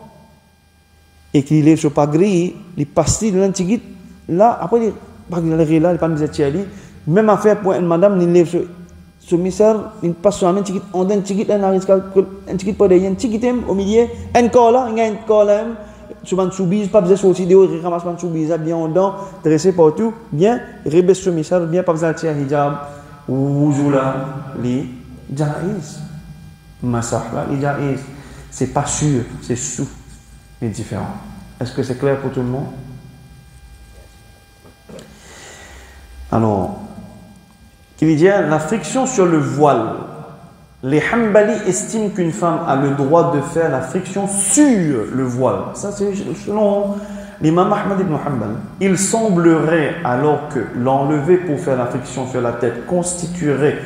et qu'il lève sur pas gris, il passe dans l'antiquité. Là, après, il est là, il pas mis à même affaire pour une madame, il lève sur missar, il passe sur un antiquité, on a un antiquité, un antiquité pas derrière, un antiquité au milieu, un corps là, il y a un corps là, souvent soubise, pas besoin de sortir dehors, il ramasse pas de soubise, bien en dedans, dressé partout, bien, rebaisse sur missar, bien, pas besoin de tirer hijab, ou là, les jaïs. Massah là, les jaïs. C'est pas sûr, c'est sous, mais différent. Est-ce que c'est clair pour tout le monde? Alors, qu'il dit la friction sur le voile. Les Hanbali estiment qu'une femme a le droit de faire la friction sur le voile. Ça, c'est selon l'imam Ahmad ibn Hanbal. Il semblerait alors que l'enlever pour faire la friction sur la tête constituerait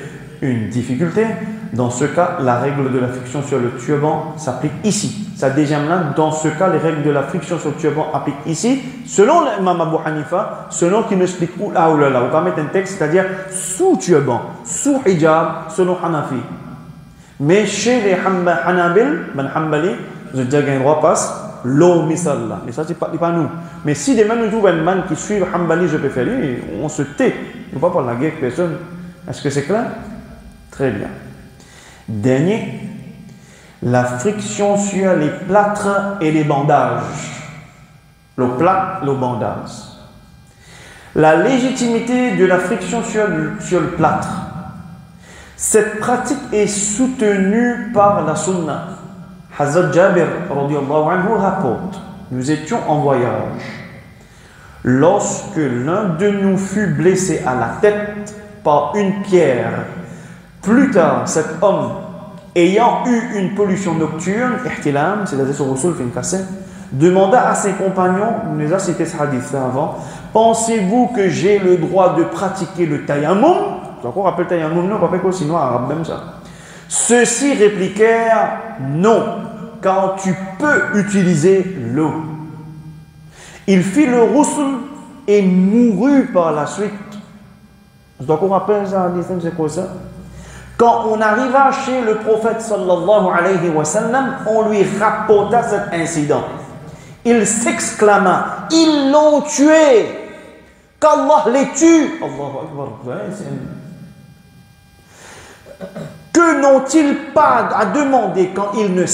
une difficulté. Dans ce cas, la règle de la friction sur le turban s'applique ici. Ça déjà là, dans ce cas, les règles de la friction sur le turban s'appliquent ici. Selon l'imam Abu Hanifa, selon qui nous explique où là, on va mettre un texte, c'est-à-dire sous turban, sous hijab, selon Hanafi. Mais chez les Hanabil, ben Hanbali, je dis qu'il y a un droit passe, l'eau misal là. Mais ça, c'est pas nous. Mais si demain nous trouvons un man qui suit Hanbali, je peux faire lui, on se tait. On ne va pas parler la guerre avec personne. Est-ce que c'est clair? Très bien. Dernier, la friction sur les plâtres et les bandages. Le plâtre, le bandage. La légitimité de la friction sur le plâtre. Cette pratique est soutenue par la sunna. Hazrat Jabir radiyallahu anhu rapporte, nous étions en voyage. Lorsque l'un de nous fut blessé à la tête par une pierre, plus tard, cet homme, ayant eu une pollution nocturne, ihtilam, c'est-à-dire son Rasul fin cassé, demanda à ses compagnons, on les a cité ce hadith avant, pensez-vous que j'ai le droit de pratiquer le tayammum? Vous encore rappelez le tayammum, non, pas fait quoi, sinon arabe même ça. Ceux-ci répliquèrent non, car tu peux utiliser l'eau. Il fit le ghusl et mourut par la suite. Vous encore rappelez ça, c'est quoi ça? Quand on arriva chez le prophète sallallahu alayhi wa sallam, on lui rapporta cet incident. Il s'exclama, ils l'ont tué, qu'Allah les tue. Allahu Akbar. Que n'ont-ils pas à demander quand ils ne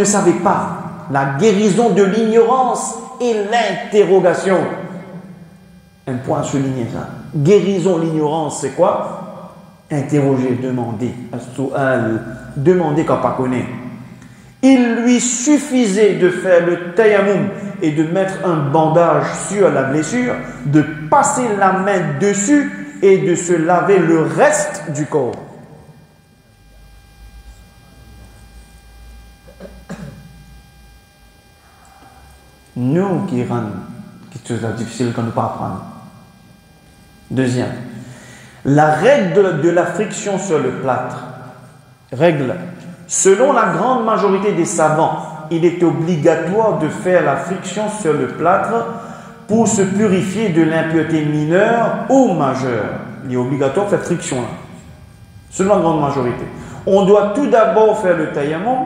savaient pas? La guérison de l'ignorance et l'interrogation. Un point à souligner ça. Guérison, l'ignorance, c'est quoi? Interroger, demander. Demander quand pas connaît. Il lui suffisait de faire le tayammum et de mettre un bandage sur la blessure, de passer la main dessus et de se laver le reste du corps. Nous qui rendons quelque chose de difficile qu'on ne peut pas apprendre. Deuxième, la règle de la friction sur le plâtre. Règle. Selon la grande majorité des savants, il est obligatoire de faire la friction sur le plâtre pour se purifier de l'impureté mineure ou majeure. Il est obligatoire de faire friction là. Selon la grande majorité. On doit tout d'abord faire le tayammum,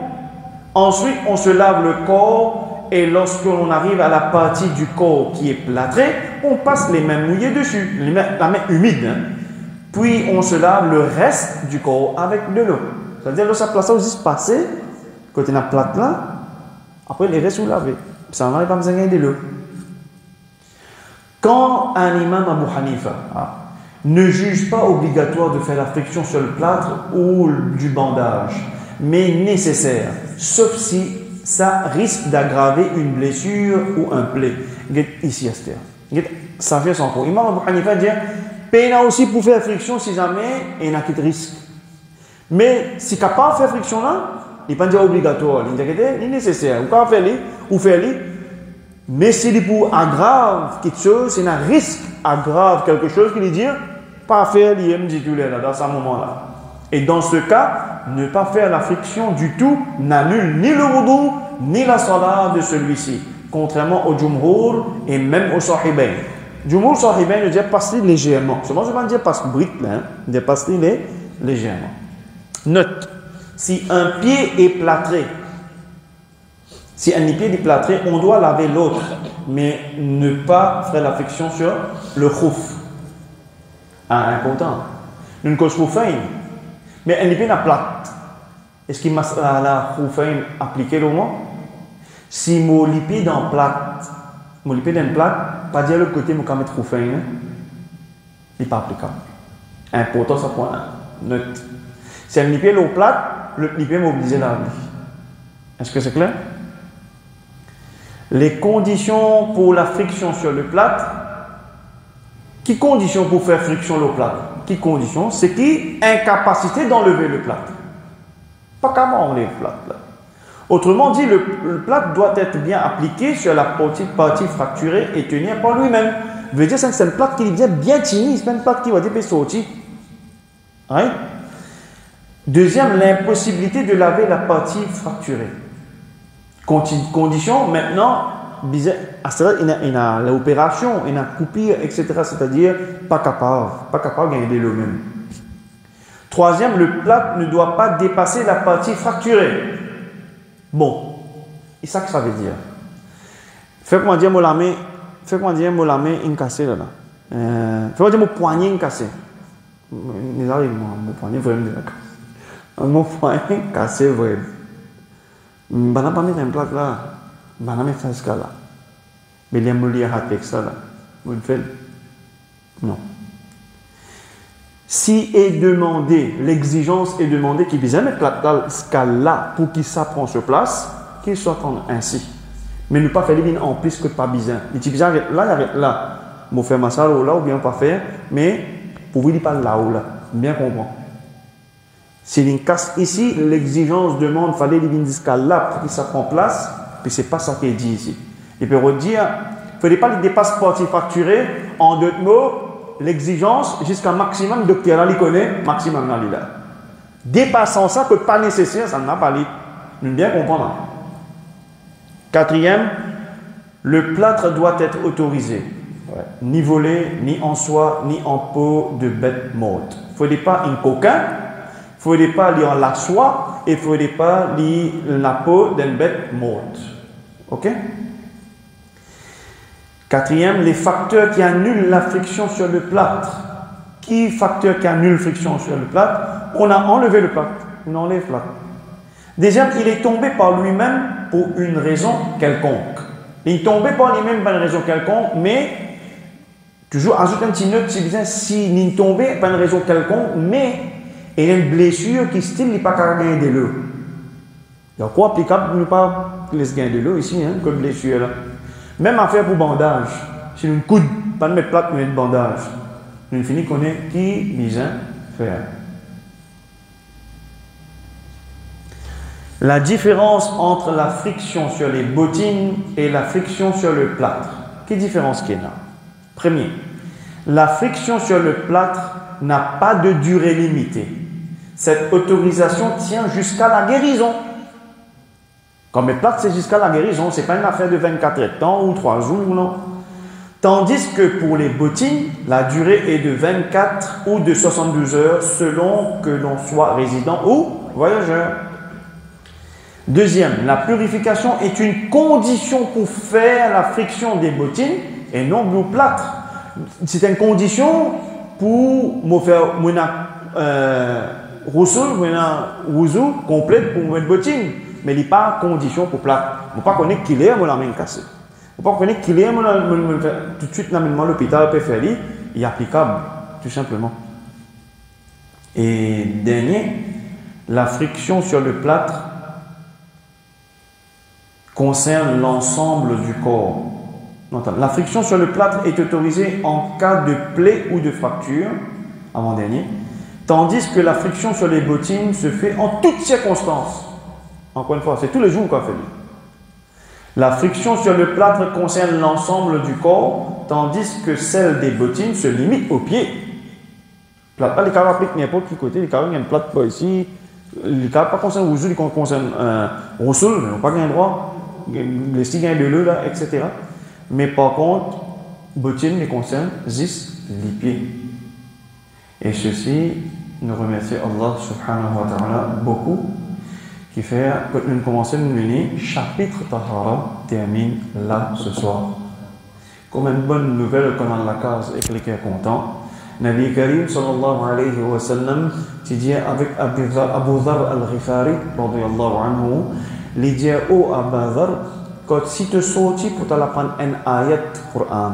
ensuite on se lave le corps. Et lorsque l'on arrive à la partie du corps qui est plâtrée, on passe les mains mouillées dessus, la main humide. Hein. Puis on se lave le reste du corps avec de l'eau. C'est-à-dire que ça place juste passer, côté la plate là, après les restes vous lavez. Ça n'arrive pas besoin de l'eau. Quand un imam Abu Hanifa ne juge pas obligatoire de faire la friction sur le plâtre ou du bandage, mais nécessaire, sauf si ça risque d'aggraver une blessure ou un plaie. Ici, à cette terre. Ça fait son cours. Imam Abu Hanifa dit, peine aussi pour faire friction si jamais il y a un risque. Mais si capable de faire friction là, il n'est pas dire obligatoire, il est nécessaire. Ou quand on fait, mais si il pour aggrave quelque chose, c'est un risque aggrave quelque chose qu'il dit, pas faire l'IM titulaire dans ce moment-là. Et dans ce cas, ne pas faire la friction du tout n'annule ni le wudu ni la salat de celui-ci, contrairement au jumhur et même au sahibain. Jumhur sahibain ne dit passer légèrement. Seulement, je ne vais pas dire passer brut, hein, dit passer légèrement. Note, si un pied est plâtré, on doit laver l'autre, mais ne pas faire la friction sur le khouf. Important. Nous ne cause mais un épée n'a plate. Est-ce qu'il m'a la khoufain appliqué le mot? Si mon lipé dans plate, pas dire le côté mon mettre khoufain, il n'est pas applicable. Important ce point. Note. Si un lipé l'eau plate, le lipé mobilise la vie. Est-ce que c'est clair? Les conditions pour la friction sur le plâtre. Qui condition pour faire friction sur le plâtre? Qui condition? C'est qui incapacité d'enlever le plâtre. Pas comment enlever le plâtre. Autrement dit, le plâtre doit être bien appliqué sur la partie fracturée et tenir par lui-même. Veut dire que c'est un plâtre qui vient bien tenu, c'est pas un plâtre qui va être sorti. Right? Deuxième, l'impossibilité de laver la partie fracturée. Condition, maintenant, il y a l'opération, il y a coupure, etc. C'est-à-dire, pas capable de gagner l'eau même. Troisième, le plâtre ne doit pas dépasser la partie fracturée. Bon, c'est ça que ça veut dire. Fais-moi dire mon main cassée là. Fais-moi dire mon poignet cassé. Mon poignet vraiment cassé. Mon poignet cassé vraiment. Je ne vais pas mettre un plâtre là. Je ne vais pas mettre ça là. Mais il y a un ça là. Vous le faites? Non. Si est demandé, l'exigence est demandée qu'il puisse mettre la scale là pour qu'il ça prend sur place, qu'il soit ainsi. Mais ne pas faire les en plus que pas besoin. Les petits là, il arrête là. Bon, faire ma salle là ou bien pas faire, mais pour vous dire pas là ou là. Bien comprendre. Si il casse ici, l'exigence demande fallait les scale là pour qu'il ça prend place, puis c'est pas ça qui est dit ici. Il peut redire, il ne faut pas les dépasses sportifs facturés, en d'autres mots, l'exigence jusqu'à maximum, docteur Ali connaît, maximum là. Dépassant ça, que pas nécessaire, ça n'a pas dit. Nous bien comprendre. Quatrième, le plâtre doit être autorisé. Ouais. Ni volé, ni en soie, ni en peau de bête morte. Il ne faut pas un coquin, il ne faut pas lire la soie, et il ne faut pas lire la peau d'une bête morte. Ok? Quatrième, les facteurs qui annulent la friction sur le plâtre. Qui facteur qui annule la friction sur le plâtre? On a enlevé le plâtre. On enlève le plâtre. Deuxième, il est tombé par lui-même pour une raison quelconque. Il est tombé par lui-même pour une raison quelconque, mais toujours ajoute un petit note si bien s'il est tombé par une raison quelconque, mais il y a une blessure qui style n'est pas gagner de l'eau. Il y a quoi applicable ne pas laisser gagner de l'eau ici, hein, comme blessure là. Même affaire pour bandage. Si nous ne coude, pas de mettre plate, mais de bandage. Nous finissons qu'on est qui besoin faire. La différence entre la friction sur les bottines et la friction sur le plâtre. Quelle différence qu'il y a là? Premier, la friction sur le plâtre n'a pas de durée limitée. Cette autorisation tient jusqu'à la guérison. Comme les plâtres, c'est jusqu'à la guérison. Ce n'est pas une affaire de 24 temps ou 3 jours, non. Tandis que pour les bottines, la durée est de 24 ou de 72 heures selon que l'on soit résident ou voyageur. Deuxième, la purification est une condition pour faire la friction des bottines et non du plâtre. C'est une condition pour me faire rousseau complète pour mettre bottines. Mais il n'y a pas de condition pour plâtre. Il ne faut pas connaître qu'il est à la main cassée. Il ne faut pas connaître qu'il est à tout de suite, à l'hôpital, peut faire il est applicable, tout simplement. Et dernier, la friction sur le plâtre concerne l'ensemble du corps. La friction sur le plâtre est autorisée en cas de plaie ou de fracture, avant-dernier, tandis que la friction sur les bottines se fait en toutes circonstances. Encore une fois, c'est tous les jours qu'on fait. La friction sur le plâtre concerne l'ensemble du corps, tandis que celle des bottines se limite aux pieds. Plâtre, les carreaux appliquent n'importe quel côté, les carreaux, il y a une plâtre pas ici, les carreaux pas concernent Rousseau, ils concernent Rousseau, ils n'ont pas gain droit, les six gains de l'eau, là, etc. Mais par contre, bottines les concernent juste les pieds. Et ceci, nous remercions Allah subhanahu wa ta'ala beaucoup, qui fait que nous commençons à nous venir, chapitre Tahara termine là ce soir. Comme une bonne nouvelle qu'on a dans la case et quelqu'un est content, Nabi Karim sallallahu alayhi wa sallam, qui dit avec Abu Dhar al-Ghifari, radiyallahu anhu, il dit au Abu Dhar, quand si tu sortis pour t'apprendre un ayat Coran,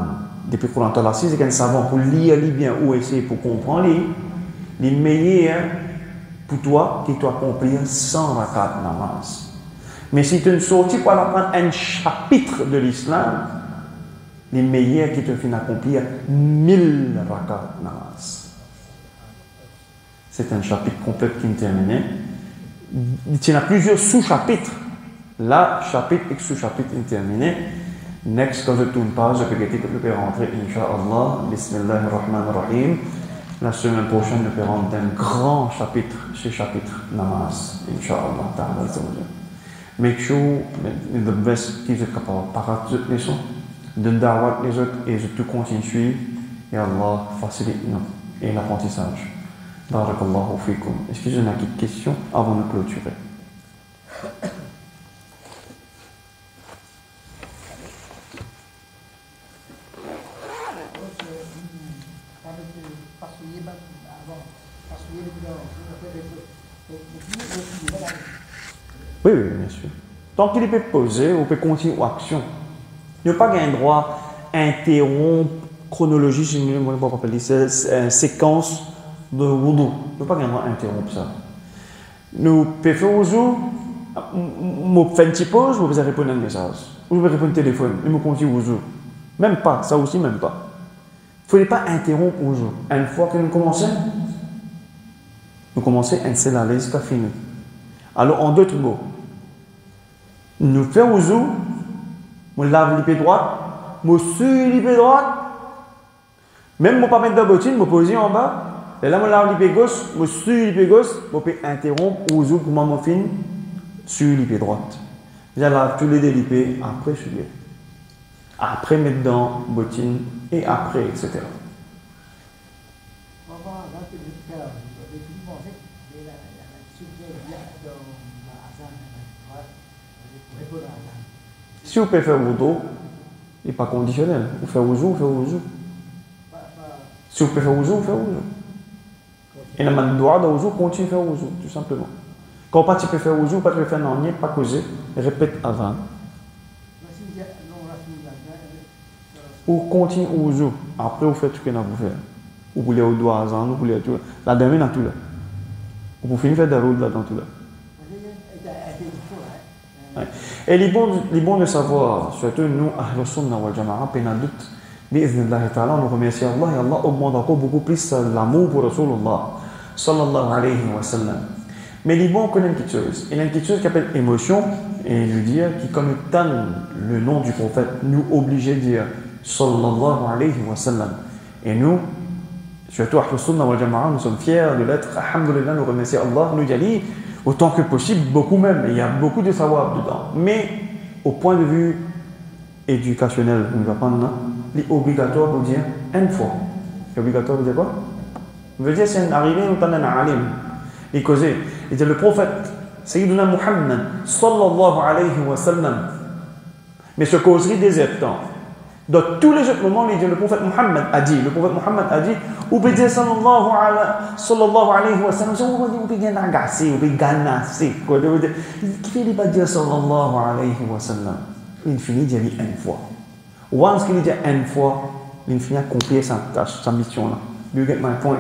depuis Coran, tu as assis avec un savant pour lire bien ou essayer pour comprendre, les meilleurs pour toi qui doit accomplir 100 rakat namaz. Mais si tu ne sortis pour apprendre un chapitre de l'islam, les meilleurs qui te font accomplir 1000 rakat namaz. C'est un chapitre complet qui est terminé. Il y a plusieurs sous-chapitres. Là, chapitre et sous-chapitre est terminé. Next, quand je tourne page, je peux rentrer, Inch'Allah. Bismillahirrahmanirrahim. La semaine prochaine, nous ferons un grand chapitre, ce chapitre namaz, Inch'Allah ta'ala. Make sure the best qui est capable de les leçons, de da'wat les autres et de tout continuer. Et Allah facilite nous et l'apprentissage. Barakallahu fikum. Est-ce que j'ai une petite question avant de clôturer? Oui, oui, bien sûr. Tant qu'il peut poser, on peut continuer l'action. Il n'y a pas un droit à interrompre chronologie, je ne sais pas appeler, c'est une séquence de wudu. Nous ne pouvons pas interrompre ça. Nous pouvons faire wudu, nous faisons une petite pause, nous pouvons répondre à un message. Nous pouvons répondre au téléphone, et nous continuons wudu. Même pas, ça aussi, même pas. Il ne faut pas interrompre wudu. Une fois que nous commençons, et c'est la liste qui fini. Alors, en d'autres mots, nous faisons wudu, nous lavons les pieds droits, nous suivons les pieds droits, même si je ne pas mettre de bottine, je me pose en bas, et là, je lave les pieds gauche, je suis les pieds gauche, je peux interrompre ou je pour moi, je sur les pieds droits. Je lave tous les deux les pieds, après je suis bien. Après, mettre dans bottine, et après, etc. Si vous pouvez faire wudu, il n'est pas conditionnel. Vous faites wudu, vous faites wudu. Si vous pouvez faire wudu, vous faites wudu. Et la main droite de wudu, continue à faire wudu, tout simplement. Quand pas tu peux faire wudu, pas tu peux faire non, pas causer, répète avant. Ou continue wudu. Après, vous faites tout ce que vous faites. Vous voulez au doigt avant, vous voulez tout. La demain, dans tout là. Vous pouvez finir faire des routes là dans tout là. Ouais. Et il est bon de savoir, surtout nous, Ahlus Sunnah wal Jama'a, peine à doute, bi'idhnillahi ta'ala, on remercie Allah et Allah augmente encore beaucoup plus l'amour pour Rasulullah sallallahu alayhi wa sallam. Mais il est bon qu'on ait une petite chose. Il y a une petite chose qui s'appelle émotion, et nous dire qui, quand nous tannons le nom du prophète, nous oblige de dire sallallahu alayhi wa sallam. Et nous, surtout Ahlus Sunnah wal Jama'a, nous sommes fiers de l'être. Alhamdulillah, nous remercions Allah, nous dit autant que possible, beaucoup même, il y a beaucoup de savoir dedans. Mais au point de vue éducationnel, on va prendre, il est obligatoire pour dire une fois. C'est obligatoire pour dire quoi? On veut dire c'est arrivé, on t'en a un alim. Il causait. Il dit le prophète, Sayyiduna Muhammad, sallallahu alayhi wa sallam, mais ce causerie désertant. Dans tous les autres moments, il dit le prophète Muhammad a dit, ou peut dire sallallahu alayhi wa sallam, ou peut dire agacé, ou peut dire ganacé. Qui fait pas dire sallallahu alayhi wa sallam? Il finit de dire une fois. Once qu'il dit une fois, il finit à accomplir sa tâche, sa mission là. You get my point?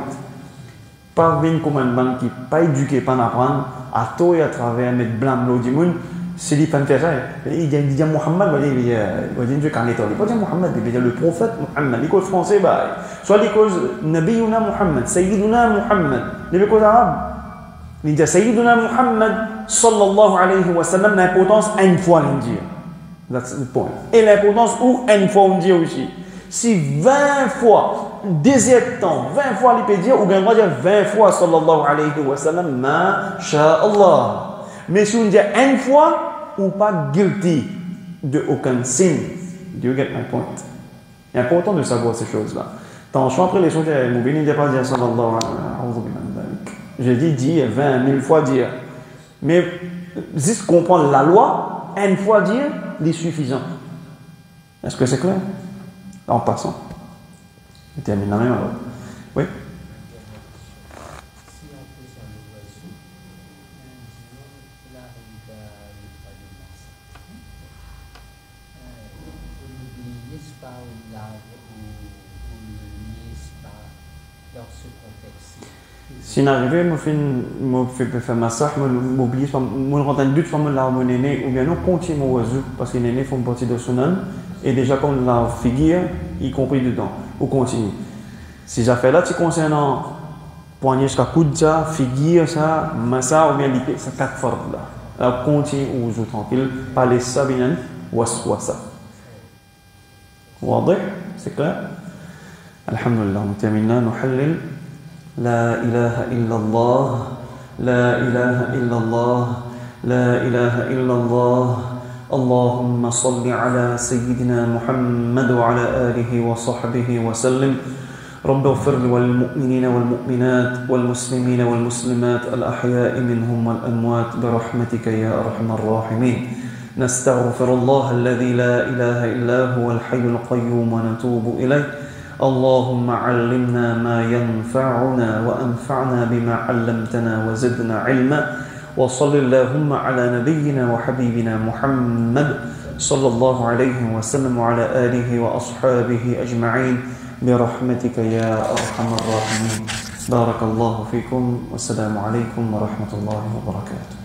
Pas venir comme un banque qui pas éduqué, pas apprendre, à tout et à travers mettre blâme l'eau du monde. C'est lui qui fait ça. Il dit Muhammad, il dit Dieu quand il dit pas dire Muhammad, il dit le prophète Muhammad. Il cause français, soit il cause Nabiyuna Muhammad, Sayyiduna Muhammad. Il cause arabe. Il dit Sayyiduna Muhammad sallallahu alayhi wa sallam, l'importance une fois il dit. That's the point. Et l'importance où une fois on dit aussi. Si 20 fois, désert temps, 20 fois il peut dire, ou bien on va dire 20 fois sallallahu alayhi wa sallam, ma sha Allah. Mais si on dit une fois, ou pas guilty de aucun signe. Do you get my point? C'est important de savoir ces choses-là. Attention, après les choses, je ne pas dire sallallahu alayhi wa sallam. J'ai dit 20 000 fois dire. Mais juste comprendre la loi, une fois dire, il est suffisant. Est-ce que c'est clair? En passant. Je termine la même alors. Oui? Si n'arrive, je fais faire massage, je m'oublie, je me rends un doute, je me l'harmonie, ou bien non, continue mon oiseau, parce que les nénés font partie de son âme, et déjà comme la figure, y compris dedans, ou continue. Si j'ai fait là, tu concernant poignet jusqu'à coude, ça, figure, ça, massage, ou bien l'épée, ça 4 fois là. Alors continue oiseau tranquille, pas les sabines, waswasa. واضح؟ c'est clair? Alhamdulillah, on termine là, نحلل لا إله إلا الله لا إله إلا الله لا إله إلا الله اللهم صل على سيدنا محمد وعلى آله وصحبه وسلم رب اغفر للمؤمنين والمؤمنات والمسلمين والمسلمات الأحياء منهم والأموات برحمتك يا أرحم الراحمين نستغفر الله الذي لا إله إلا هو الحي القيوم ونتوب إليه اللهم علمنا ما ينفعنا وأنفعنا بما علمتنا وزدنا علما وصل اللهم على نبينا وحبيبنا محمد صلى الله عليه وسلم وعلى آله وأصحابه أجمعين برحمتك يا أرحم الراحمين بارك الله فيكم والسلام عليكم ورحمة الله وبركاته.